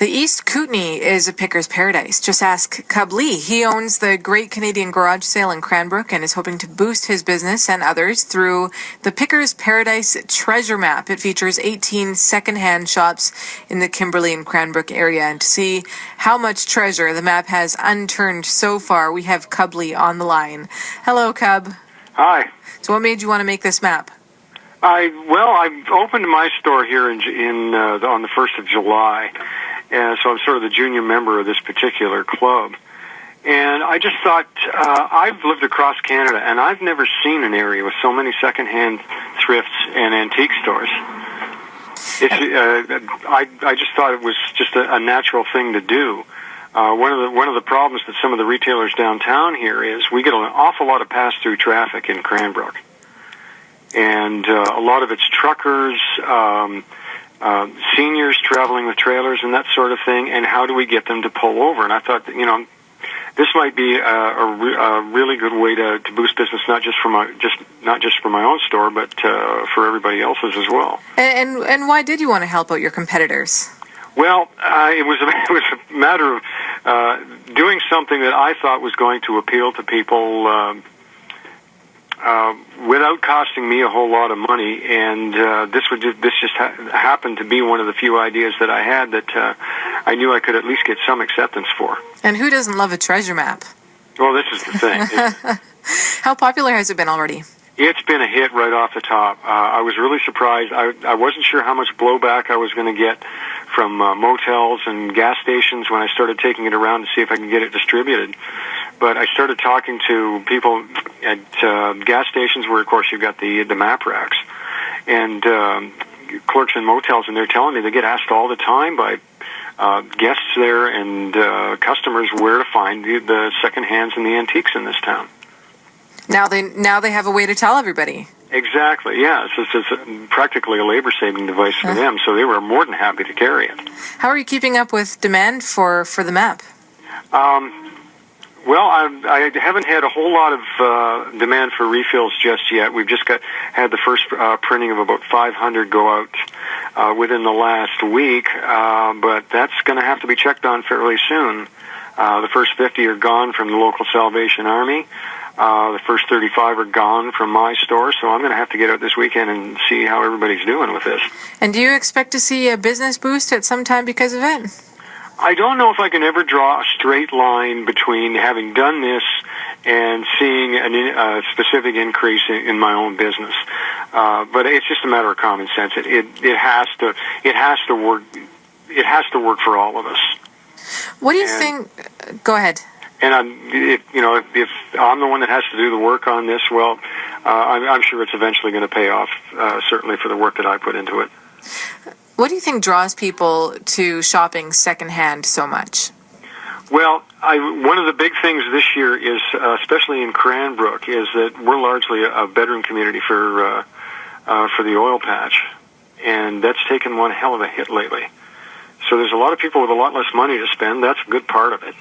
The East Kootenay is a picker's paradise. Just ask Cub Lee. He owns the Great Canadian Garage Sale in Cranbrook and is hoping to boost his business and others through the Picker's Paradise Treasure Map. It features 18 secondhand shops in the Kimberley and Cranbrook area. And to see how much treasure the map has unturned so far, we have Cub Lee on the line. Hello, Cub. Hi. So what made you want to make this map? I opened my store here on the 1st of July, and so I'm sort of the junior member of this particular club. And I just thought, I've lived across Canada, and I've never seen an area with so many secondhand thrifts and antique stores. I just thought it was just a natural thing to do. One of the problems that some of the retailers downtown here is we get an awful lot of pass-through traffic in Cranbrook. And a lot of it's truckers, seniors traveling with trailers and that sort of thing, and how do we get them to pull over? And I thought that, this might be a really good way to boost business, not just for my own store, but for everybody else's as well. And why did you want to help out your competitors? Well, it was a matter of doing something that I thought was going to appeal to people without costing me a whole lot of money, and this just happened to be one of the few ideas that I had that I knew I could at least get some acceptance for. And who doesn't love a treasure map? Well, this is the thing. How popular has it been already? It's been a hit right off the top. I was really surprised. I wasn't sure how much blowback I was going to get from motels and gas stations when I started taking it around to see if I could get it distributed. But I started talking to people at gas stations where, of course, you've got the map racks, and clerks in motels, and they're telling me they get asked all the time by guests there and customers where to find the second hands and the antiques in this town. Now they have a way to tell everybody. Exactly, yeah. It's practically a labor-saving device for them, so they were more than happy to carry it. How are you keeping up with demand for the map? Well, I haven't had a whole lot of demand for refills just yet. We've just had the first printing of about 500 go out within the last week, but that's going to have to be checked on fairly soon. The first 50 are gone from the local Salvation Army. The first 35 are gone from my store, so I'm going to have to get out this weekend and see how everybody's doing with this. And do you expect to see a business boost at some time because of it? I don't know if I can ever draw a straight line between having done this and seeing a specific increase in my own business. But it's just a matter of common sense. It has to work. It has to work for all of us. What do you think? Go ahead. And if I'm the one that has to do the work on this, well, I'm sure it's eventually going to pay off, certainly for the work that I put into it. What do you think draws people to shopping secondhand so much? Well, one of the big things this year is, especially in Cranbrook, is that we're largely a bedroom community for the oil patch, and that's taken one hell of a hit lately. So there's a lot of people with a lot less money to spend. That's a good part of it.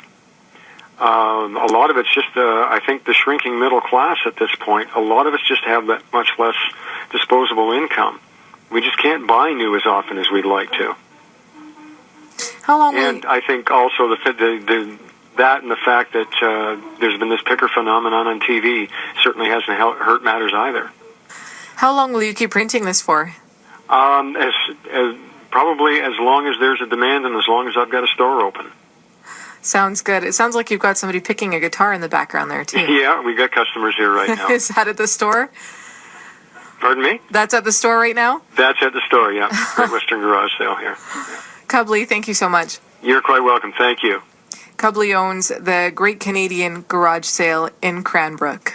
A lot of it's just, I think, the shrinking middle class at this point. A lot of us just have that much less disposable income. We just can't buy new as often as we'd like to. How long? And I think also that and the fact that there's been this picker phenomenon on TV certainly hasn't hurt matters either. How long will you keep printing this for? Probably as long as there's a demand and as long as I've got a store open. Sounds good. It sounds like you've got somebody picking a guitar in the background there, too. Yeah, we've got customers here right now. Is that at the store? Pardon me? That's at the store right now? That's at the store, yeah. Great Western Garage Sale here. Yeah. Cub Lee, thank you so much. You're quite welcome. Thank you. Cub Lee owns the Great Canadian Garage Sale in Cranbrook.